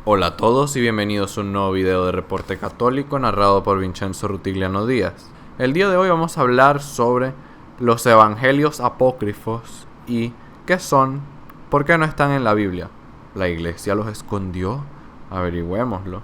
Hola a todos y bienvenidos a un nuevo video de Reporte Católico narrado por Vincenzo Rutigliano Díaz. El día de hoy vamos a hablar sobre los evangelios apócrifos y qué son, por qué no están en la Biblia. ¿La iglesia los escondió? Averigüémoslo.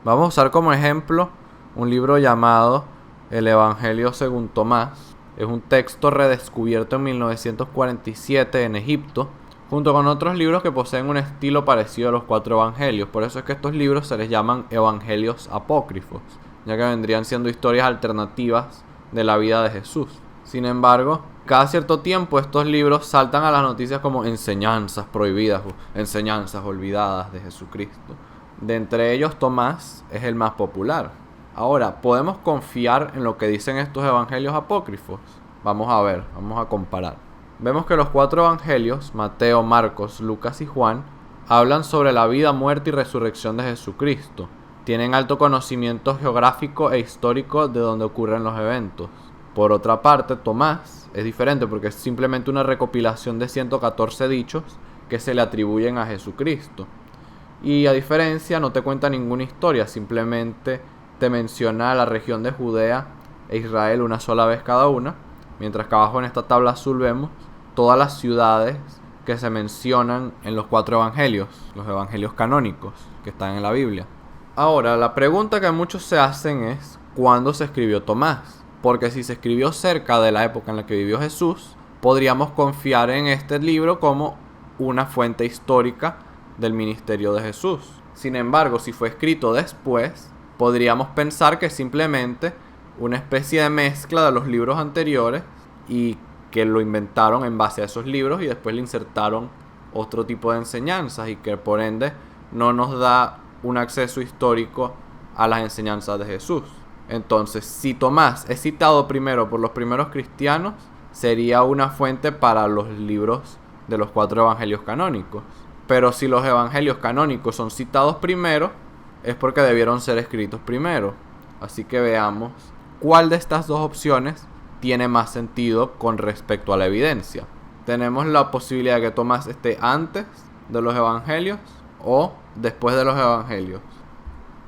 Vamos a usar como ejemplo un libro llamado El Evangelio según Tomás. Es un texto redescubierto en 1947 en Egipto, junto con otros libros que poseen un estilo parecido a los 4 evangelios. Por eso es que estos libros se les llaman evangelios apócrifos, ya que vendrían siendo historias alternativas de la vida de Jesús. Sin embargo, cada cierto tiempo estos libros saltan a las noticias como enseñanzas prohibidas o enseñanzas olvidadas de Jesucristo. De entre ellos, Tomás es el más popular. Ahora, ¿podemos confiar en lo que dicen estos evangelios apócrifos? Vamos a ver, vamos a comparar. Vemos que los 4 evangelios, Mateo, Marcos, Lucas y Juan, hablan sobre la vida, muerte y resurrección de Jesucristo. Tienen alto conocimiento geográfico e histórico de donde ocurren los eventos. Por otra parte, Tomás es diferente porque es simplemente una recopilación de 114 dichos que se le atribuyen a Jesucristo. Y a diferencia, no te cuenta ninguna historia, simplemente te menciona la región de Judea e Israel una sola vez cada una, mientras que abajo en esta tabla azul vemos todas las ciudades que se mencionan en los 4 evangelios, los evangelios canónicos que están en la Biblia. Ahora, la pregunta que muchos se hacen es ¿cuándo se escribió Tomás? Porque si se escribió cerca de la época en la que vivió Jesús, podríamos confiar en este libro como una fuente histórica del ministerio de Jesús. Sin embargo, si fue escrito después, podríamos pensar que es simplemente una especie de mezcla de los libros anteriores y que lo inventaron en base a esos libros y después le insertaron otro tipo de enseñanzas y que por ende no nos da un acceso histórico a las enseñanzas de Jesús. Entonces, si Tomás es citado primero por los primeros cristianos, sería una fuente para los libros de los 4 evangelios canónicos. Pero si los evangelios canónicos son citados primero, es porque debieron ser escritos primero. Así que veamos cuál de estas dos opciones tiene más sentido con respecto a la evidencia. Tenemos la posibilidad de que Tomás esté antes de los evangelios o después de los evangelios.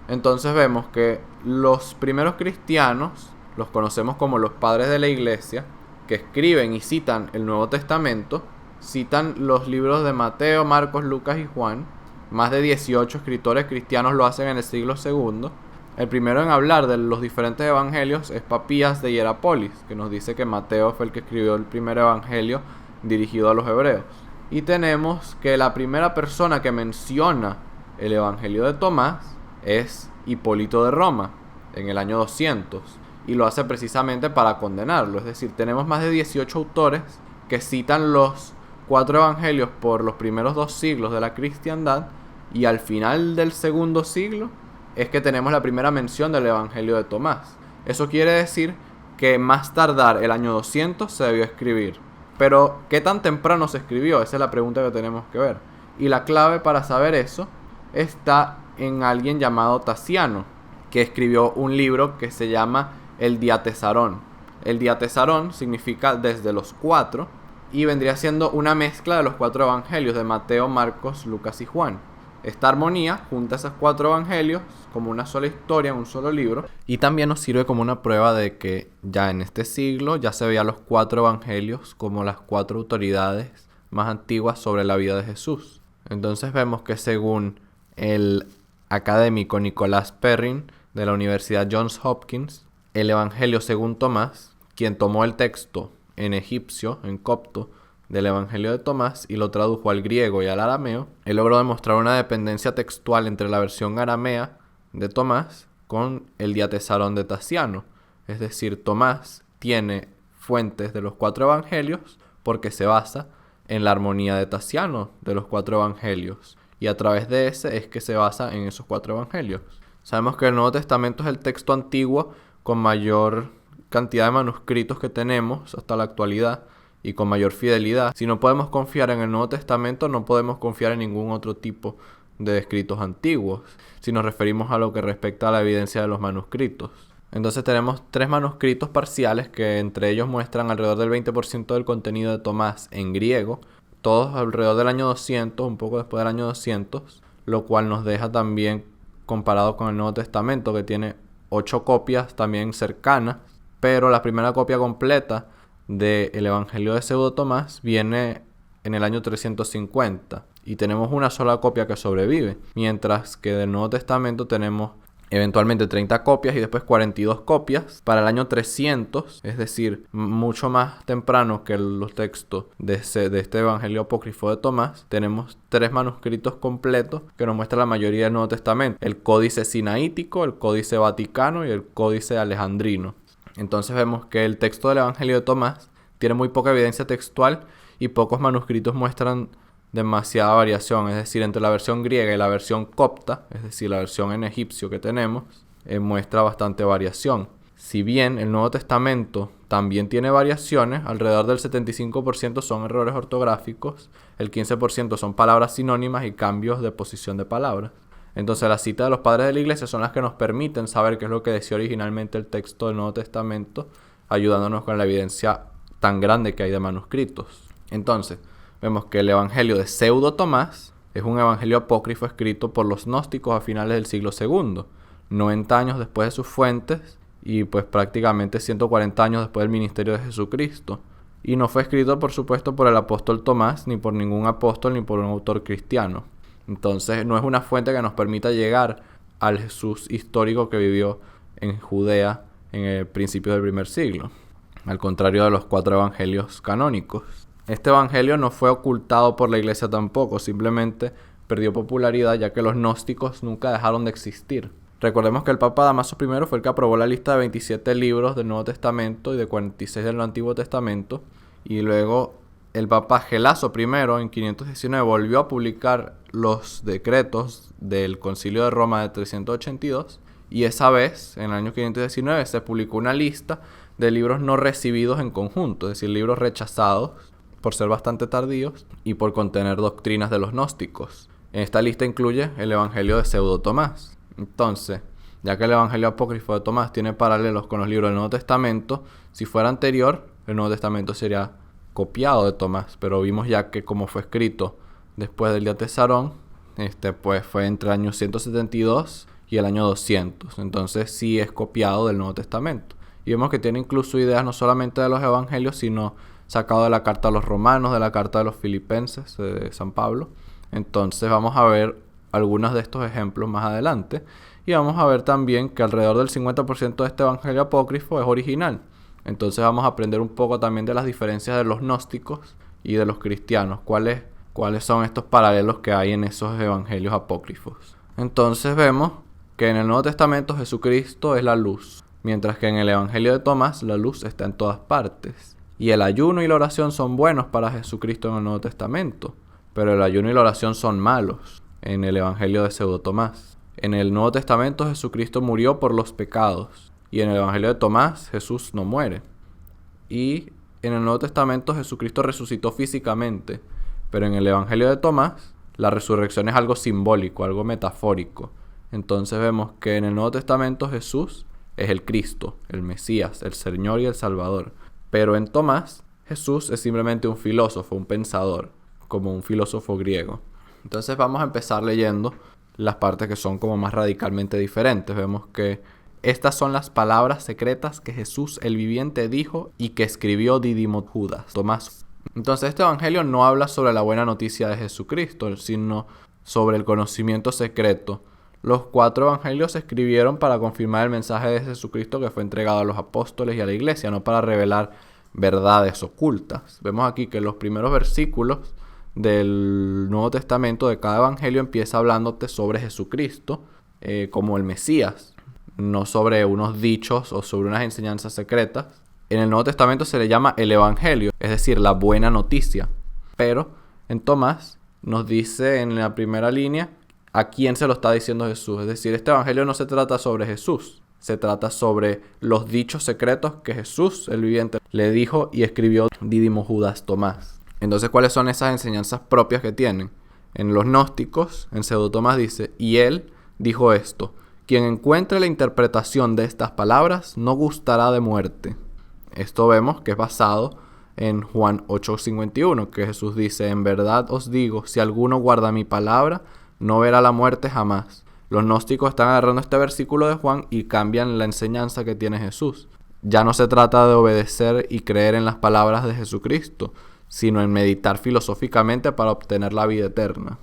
Entonces vemos que los primeros cristianos, los conocemos como los padres de la iglesia, que escriben y citan el Nuevo Testamento, citan los libros de Mateo, Marcos, Lucas y Juan. Más de 18 escritores cristianos lo hacen en el siglo II. El primero en hablar de los diferentes evangelios es Papías de Hierápolis, que nos dice que Mateo fue el que escribió el primer evangelio dirigido a los hebreos. Y tenemos que la primera persona que menciona el evangelio de Tomás es Hipólito de Roma, en el año 200, y lo hace precisamente para condenarlo. Es decir, tenemos más de 18 autores que citan los 4 evangelios por los primeros 2 siglos de la cristiandad, y al final del segundo siglo es que tenemos la primera mención del evangelio de Tomás. Eso quiere decir que más tardar el año 200 se debió escribir. Pero, ¿qué tan temprano se escribió? Esa es la pregunta que tenemos que ver. Y la clave para saber eso está en alguien llamado Tasiano, que escribió un libro que se llama El Diatesarón. El Diatesarón significa desde los 4 y vendría siendo una mezcla de los 4 evangelios de Mateo, Marcos, Lucas y Juan. Esta armonía junta esos 4 evangelios como una sola historia, un solo libro, y también nos sirve como una prueba de que ya en este siglo ya se veían los 4 evangelios como las 4 autoridades más antiguas sobre la vida de Jesús. Entonces vemos que según el académico Nicolás Perrin de la Universidad Johns Hopkins, el evangelio según Tomás, quien tomó el texto en egipcio, en copto, del evangelio de Tomás y lo tradujo al griego y al arameo, él logró demostrar una dependencia textual entre la versión aramea de Tomás con el Diatesarón de Tasiano. Es decir, Tomás tiene fuentes de los 4 evangelios porque se basa en la armonía de Tasiano de los 4 evangelios, y a través de ese es que se basa en esos 4 evangelios. Sabemos que el Nuevo Testamento es el texto antiguo con mayor cantidad de manuscritos que tenemos hasta la actualidad y con mayor fidelidad. Si no podemos confiar en el Nuevo Testamento, no podemos confiar en ningún otro tipo de escritos antiguos, si nos referimos a lo que respecta a la evidencia de los manuscritos. Entonces tenemos 3 manuscritos parciales que entre ellos muestran alrededor del 20% del contenido de Tomás en griego, todos alrededor del año 200, un poco después del año 200. lo cual nos deja también, comparado con el Nuevo Testamento, que tiene 8 copias también cercanas, pero la primera copia completa del Evangelio de Pseudo Tomás viene en el año 350 y tenemos una sola copia que sobrevive, mientras que del Nuevo Testamento tenemos eventualmente 30 copias y después 42 copias para el año 300, es decir, mucho más temprano que los textos de este Evangelio apócrifo de Tomás. Tenemos 3 manuscritos completos que nos muestran la mayoría del Nuevo Testamento: el Códice Sinaítico, el Códice Vaticano y el Códice Alejandrino. Entonces vemos que el texto del Evangelio de Tomás tiene muy poca evidencia textual y pocos manuscritos muestran demasiada variación, es decir, entre la versión griega y la versión copta, es decir, la versión en egipcio que tenemos, muestra bastante variación. Si bien el Nuevo Testamento también tiene variaciones, alrededor del 75% son errores ortográficos, el 15% son palabras sinónimas y cambios de posición de palabras. Entonces las citas de los padres de la iglesia son las que nos permiten saber qué es lo que decía originalmente el texto del Nuevo Testamento, ayudándonos con la evidencia tan grande que hay de manuscritos. Entonces, vemos que el Evangelio de Pseudo Tomás es un evangelio apócrifo escrito por los gnósticos a finales del siglo II, 90 años después de sus fuentes y pues prácticamente 140 años después del ministerio de Jesucristo. Y no fue escrito, por supuesto, por el apóstol Tomás, ni por ningún apóstol, ni por un autor cristiano. Entonces no es una fuente que nos permita llegar al Jesús histórico que vivió en Judea en el principio del primer siglo, al contrario de los 4 evangelios canónicos. Este evangelio no fue ocultado por la iglesia tampoco, simplemente perdió popularidad ya que los gnósticos nunca dejaron de existir. Recordemos que el Papa Damaso I fue el que aprobó la lista de 27 libros del Nuevo Testamento y de 46 del Antiguo Testamento, y luego el Papa Gelaso I en 519 volvió a publicar los decretos del Concilio de Roma de 382, y esa vez, en el año 519, se publicó una lista de libros no recibidos en conjunto, es decir, libros rechazados por ser bastante tardíos y por contener doctrinas de los gnósticos. En esta lista incluye el Evangelio de Pseudo Tomás. Entonces, ya que el Evangelio apócrifo de Tomás tiene paralelos con los libros del Nuevo Testamento, si fuera anterior, el Nuevo Testamento sería copiado de Tomás, pero vimos ya que como fue escrito después del día Tesarón, pues fue entre el año 172 y el año 200, entonces sí es copiado del Nuevo Testamento. Y vemos que tiene incluso ideas no solamente de los evangelios, sino sacado de la carta a los romanos, de la carta de los filipenses, de San Pablo. Entonces vamos a ver algunos de estos ejemplos más adelante, y vamos a ver también que alrededor del 50% de este evangelio apócrifo es original. Entonces vamos a aprender un poco también de las diferencias de los gnósticos y de los cristianos, cuáles son estos paralelos que hay en esos evangelios apócrifos. Entonces vemos que en el Nuevo Testamento Jesucristo es la luz, mientras que en el Evangelio de Tomás la luz está en todas partes. Y el ayuno y la oración son buenos para Jesucristo en el Nuevo Testamento, pero el ayuno y la oración son malos en el Evangelio de Pseudo Tomás. En el Nuevo Testamento Jesucristo murió por los pecados, y en el Evangelio de Tomás Jesús no muere. Y en el Nuevo Testamento Jesucristo resucitó físicamente, pero en el Evangelio de Tomás la resurrección es algo simbólico, algo metafórico. Entonces vemos que en el Nuevo Testamento Jesús es el Cristo, el Mesías, el Señor y el Salvador. Pero en Tomás, Jesús es simplemente un filósofo, un pensador, como un filósofo griego. Entonces vamos a empezar leyendo las partes que son como más radicalmente diferentes. Vemos que estas son las palabras secretas que Jesús el viviente dijo y que escribió Dídimo Judas, Tomás. Entonces este evangelio no habla sobre la buena noticia de Jesucristo, sino sobre el conocimiento secreto. Los 4 evangelios se escribieron para confirmar el mensaje de Jesucristo que fue entregado a los apóstoles y a la iglesia, no para revelar verdades ocultas. Vemos aquí que los primeros versículos del Nuevo Testamento de cada evangelio empieza hablándote sobre Jesucristo como el Mesías, no sobre unos dichos o sobre unas enseñanzas secretas. En el Nuevo Testamento se le llama el Evangelio, es decir, la buena noticia. Pero en Tomás nos dice en la primera línea a quién se lo está diciendo Jesús. Es decir, este evangelio no se trata sobre Jesús, se trata sobre los dichos secretos que Jesús, el viviente, le dijo y escribió Dídimo Judas Tomás. Entonces, ¿cuáles son esas enseñanzas propias que tienen? En los gnósticos, en Pseudo Tomás dice, y él dijo esto: quien encuentre la interpretación de estas palabras no gustará de muerte. Esto vemos que es basado en Juan 8:51, que Jesús dice: en verdad os digo, si alguno guarda mi palabra, no verá la muerte jamás. Los gnósticos están agarrando este versículo de Juan y cambian la enseñanza que tiene Jesús. Ya no se trata de obedecer y creer en las palabras de Jesucristo, sino en meditar filosóficamente para obtener la vida eterna.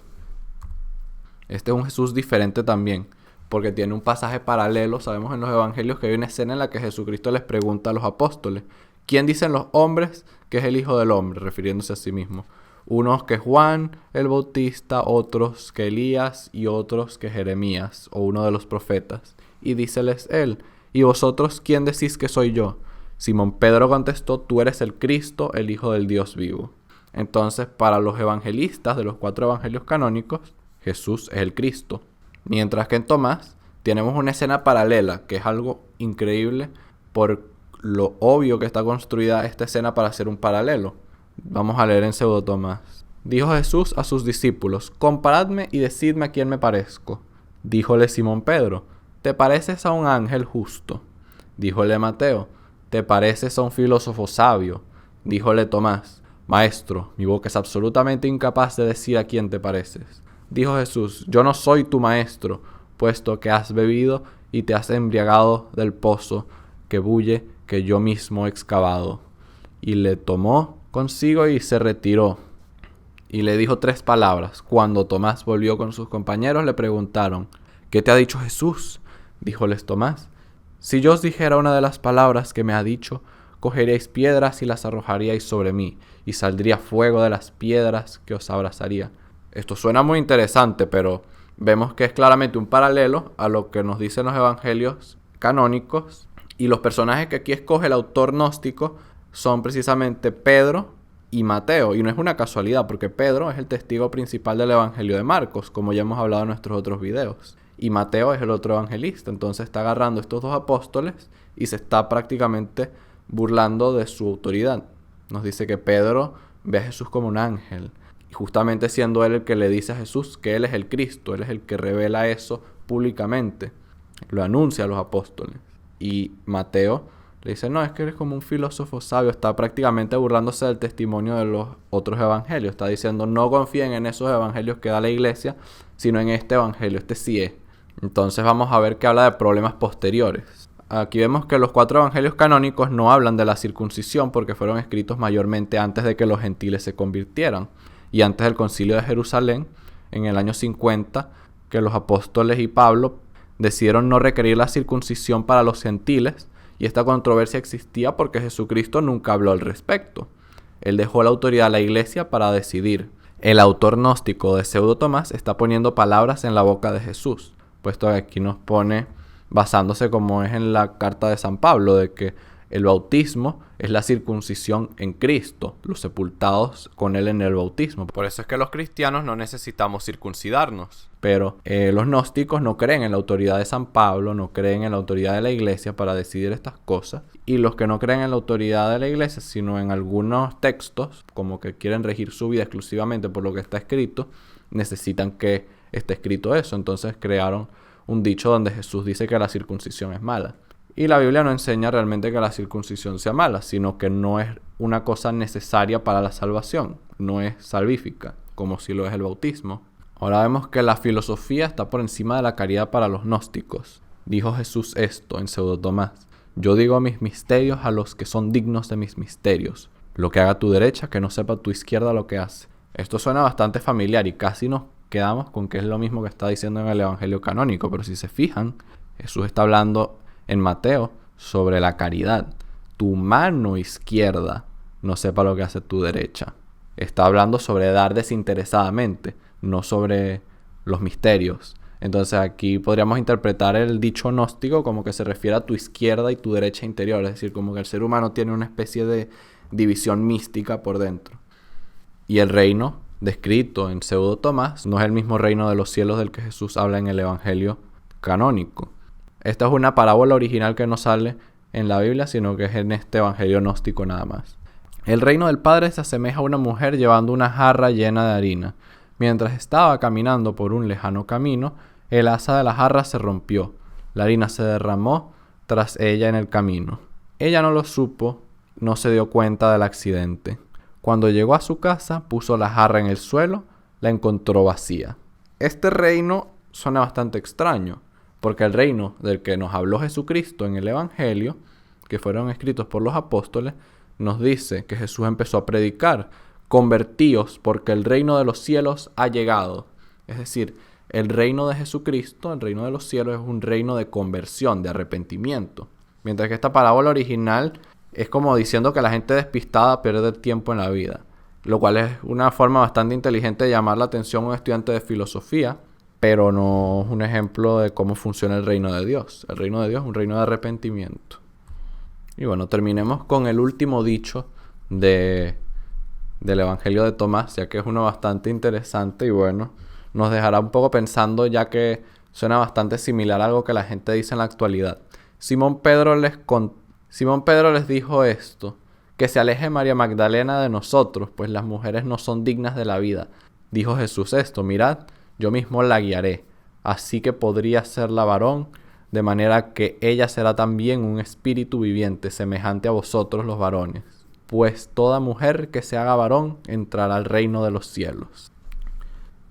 Este es un Jesús diferente también, porque tiene un pasaje paralelo. Sabemos en los evangelios que hay una escena en la que Jesucristo les pregunta a los apóstoles: ¿quién dicen los hombres que es el Hijo del Hombre?, refiriéndose a sí mismo. Unos que Juan el Bautista, otros que Elías y otros que Jeremías o uno de los profetas. Y díceles él: ¿y vosotros quién decís que soy yo? Simón Pedro contestó: tú eres el Cristo, el Hijo del Dios vivo. Entonces, para los evangelistas de los 4 evangelios canónicos, Jesús es el Cristo. Mientras que en Tomás tenemos una escena paralela, que es algo increíble por lo obvio que está construida esta escena para hacer un paralelo. Vamos a leer en Pseudo Tomás. Dijo Jesús a sus discípulos: comparadme y decidme a quién me parezco. Díjole Simón Pedro: te pareces a un ángel justo. Díjole Mateo: te pareces a un filósofo sabio. Díjole Tomás: maestro, mi boca es absolutamente incapaz de decir a quién te pareces. Dijo Jesús: yo no soy tu maestro, puesto que has bebido y te has embriagado del pozo que bulle que yo mismo he excavado. Y le tomó consigo y se retiró. Y le dijo 3 palabras. Cuando Tomás volvió con sus compañeros, le preguntaron: ¿qué te ha dicho Jesús? Díjoles Tomás: si yo os dijera una de las palabras que me ha dicho, cogeríais piedras y las arrojaríais sobre mí, y saldría fuego de las piedras que os abrasaría. Esto suena muy interesante, pero vemos que es claramente un paralelo a lo que nos dicen los evangelios canónicos. Y los personajes que aquí escoge el autor gnóstico son precisamente Pedro y Mateo. Y no es una casualidad, porque Pedro es el testigo principal del evangelio de Marcos, como ya hemos hablado en nuestros otros videos. Y Mateo es el otro evangelista. Entonces está agarrando estos 2 apóstoles y se está prácticamente burlando de su autoridad. Nos dice que Pedro ve a Jesús como un ángel. Y justamente siendo él el que le dice a Jesús que él es el Cristo, él es el que revela eso públicamente. Lo anuncia a los apóstoles. Y Mateo le dice: no, es que eres como un filósofo sabio. Está prácticamente burlándose del testimonio de los otros evangelios. Está diciendo: no confíen en esos evangelios que da la iglesia, sino en este evangelio. Este sí es. Entonces vamos a ver que habla de problemas posteriores. Aquí vemos que los 4 evangelios canónicos no hablan de la circuncisión, porque fueron escritos mayormente antes de que los gentiles se convirtieran y antes del concilio de Jerusalén, en el año 50, que los apóstoles y Pablo decidieron no requerir la circuncisión para los gentiles, y esta controversia existía porque Jesucristo nunca habló al respecto. Él dejó la autoridad a la iglesia para decidir. El autor gnóstico de Pseudo Tomás está poniendo palabras en la boca de Jesús, puesto que aquí nos pone, basándose como es en la carta de San Pablo, de que el bautismo es la circuncisión en Cristo, los sepultados con Él en el bautismo. Por eso es que los cristianos no necesitamos circuncidarnos. Pero los gnósticos no creen en la autoridad de San Pablo, no creen en la autoridad de la iglesia para decidir estas cosas. Y los que no creen en la autoridad de la iglesia, sino en algunos textos, como que quieren regir su vida exclusivamente por lo que está escrito, necesitan que esté escrito eso. Entonces crearon un dicho donde Jesús dice que la circuncisión es mala. Y la Biblia no enseña realmente que la circuncisión sea mala, sino que no es una cosa necesaria para la salvación, no es salvífica, como si lo es el bautismo. Ahora vemos que la filosofía está por encima de la caridad para los gnósticos. Dijo Jesús esto en Pseudo Tomás: yo digo mis misterios a los que son dignos de mis misterios. Lo que haga tu derecha, que no sepa tu izquierda lo que hace. Esto suena bastante familiar y casi nos quedamos con que es lo mismo que está diciendo en el evangelio canónico, pero si se fijan, Jesús está hablando en Mateo sobre la caridad. Tu mano izquierda no sepa lo que hace tu derecha. Está hablando sobre dar desinteresadamente, no sobre los misterios. Entonces aquí podríamos interpretar el dicho gnóstico como que se refiere a tu izquierda y tu derecha interior. Es decir, como que el ser humano tiene una especie de división mística por dentro. Y el reino descrito en Pseudo Tomás no es el mismo reino de los cielos del que Jesús habla en el evangelio canónico. Esta es una parábola original que no sale en la Biblia, sino que es en este evangelio gnóstico nada más. El reino del Padre se asemeja a una mujer llevando una jarra llena de harina. Mientras estaba caminando por un lejano camino, el asa de la jarra se rompió. La harina se derramó tras ella en el camino. Ella no lo supo, no se dio cuenta del accidente. Cuando llegó a su casa, puso la jarra en el suelo, la encontró vacía. Este reino suena bastante extraño, porque el reino del que nos habló Jesucristo en el Evangelio, que fueron escritos por los apóstoles, nos dice que Jesús empezó a predicar: convertíos, porque el reino de los cielos ha llegado. Es decir, el reino de Jesucristo, el reino de los cielos, es un reino de conversión, de arrepentimiento. Mientras que esta parábola original es como diciendo que la gente despistada pierde el tiempo en la vida, lo cual es una forma bastante inteligente de llamar la atención a un estudiante de filosofía, pero no es un ejemplo de cómo funciona el reino de Dios. El reino de Dios es un reino de arrepentimiento. Y bueno, terminemos con el último dicho del Evangelio de Tomás, ya que es uno bastante interesante y bueno, nos dejará un poco pensando, ya que suena bastante similar a algo que la gente dice en la actualidad. Simón Pedro les dijo esto: que se aleje María Magdalena de nosotros, pues las mujeres no son dignas de la vida. Dijo Jesús esto: mirad, yo mismo la guiaré, así que podría serla varón, de manera que ella será también un espíritu viviente, semejante a vosotros los varones. Pues toda mujer que se haga varón entrará al reino de los cielos.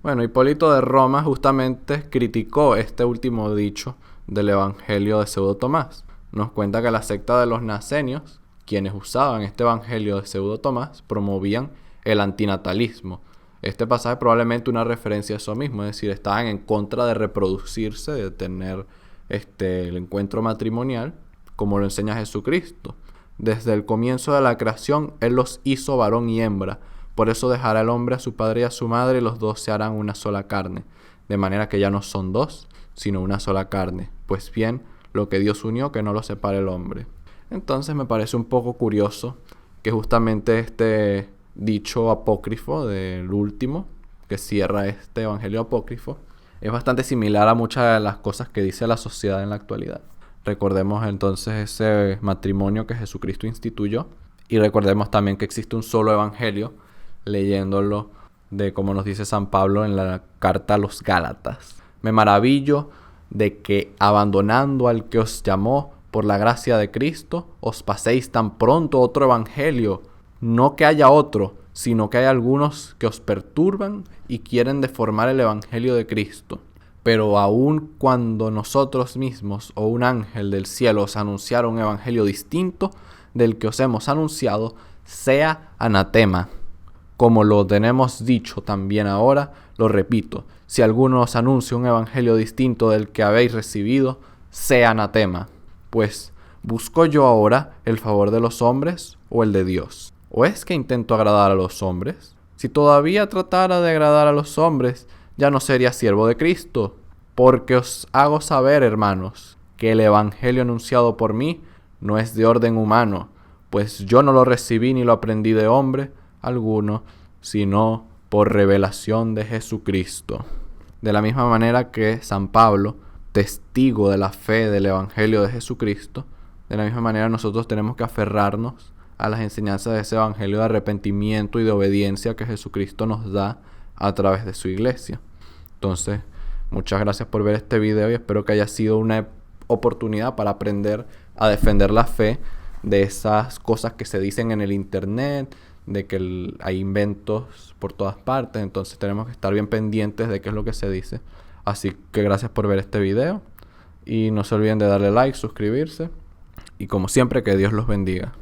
Bueno, Hipólito de Roma justamente criticó este último dicho del Evangelio de Pseudo Tomás. Nos cuenta que la secta de los Nasenios, quienes usaban este Evangelio de Pseudo Tomás, promovían el antinatalismo. Este pasaje es probablemente una referencia a eso mismo, es decir, estaban en contra de reproducirse, de tener el encuentro matrimonial, como lo enseña Jesucristo. Desde el comienzo de la creación, Él los hizo varón y hembra. Por eso dejará el hombre a su padre y a su madre, y los dos se harán una sola carne. De manera que ya no son dos, sino una sola carne. Pues bien, lo que Dios unió, que no lo separe el hombre. Entonces me parece un poco curioso que justamente este dicho apócrifo del último, que cierra este evangelio apócrifo, es bastante similar a muchas de las cosas que dice la sociedad en la actualidad. Recordemos entonces ese matrimonio que Jesucristo instituyó, y recordemos también que existe un solo evangelio, leyéndolo de como nos dice San Pablo en la carta a los Gálatas. Me maravillo de que, abandonando al que os llamó por la gracia de Cristo, os paséis tan pronto otro evangelio. No que haya otro, sino que hay algunos que os perturban y quieren deformar el evangelio de Cristo. Pero aun cuando nosotros mismos o un ángel del cielo os anunciara un evangelio distinto del que os hemos anunciado, sea anatema. Como lo tenemos dicho también ahora, lo repito: si alguno os anuncia un evangelio distinto del que habéis recibido, sea anatema. Pues, ¿busco yo ahora el favor de los hombres o el de Dios? ¿O es que intento agradar a los hombres? Si todavía tratara de agradar a los hombres, ya no sería siervo de Cristo. Porque os hago saber, hermanos, que el evangelio anunciado por mí no es de orden humano, pues yo no lo recibí ni lo aprendí de hombre alguno, sino por revelación de Jesucristo. De la misma manera que San Pablo, testigo de la fe del evangelio de Jesucristo, de la misma manera nosotros tenemos que aferrarnos a las enseñanzas de ese evangelio de arrepentimiento y de obediencia que Jesucristo nos da a través de su iglesia. Entonces, muchas gracias por ver este video y espero que haya sido una oportunidad para aprender a defender la fe de esas cosas que se dicen en el internet, de que hay inventos por todas partes. Entonces tenemos que estar bien pendientes de qué es lo que se dice. Así que gracias por ver este video y no se olviden de darle like, suscribirse y como siempre, que Dios los bendiga.